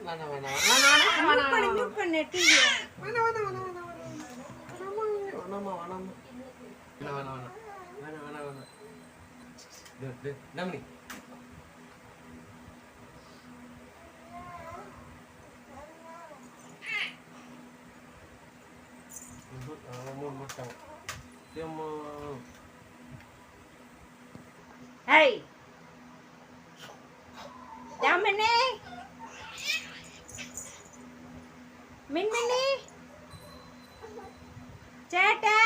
வேணாம் வேணாம் Hey, Damini, Minmini, Chata,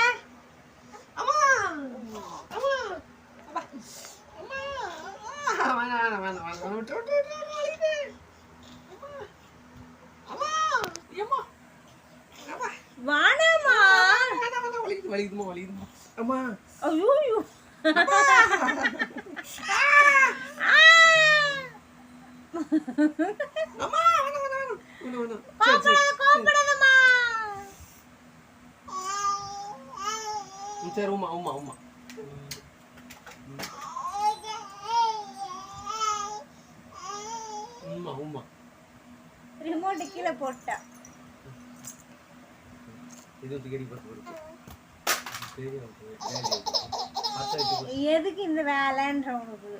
Vanama. Oh, you. சரி உமா உமா உமா உமா உமா ரிமோட் கீழே போட்டா இது டிக்கெட் போட்டு எதுக்கு இந்த வேலைன்ற உனக்கு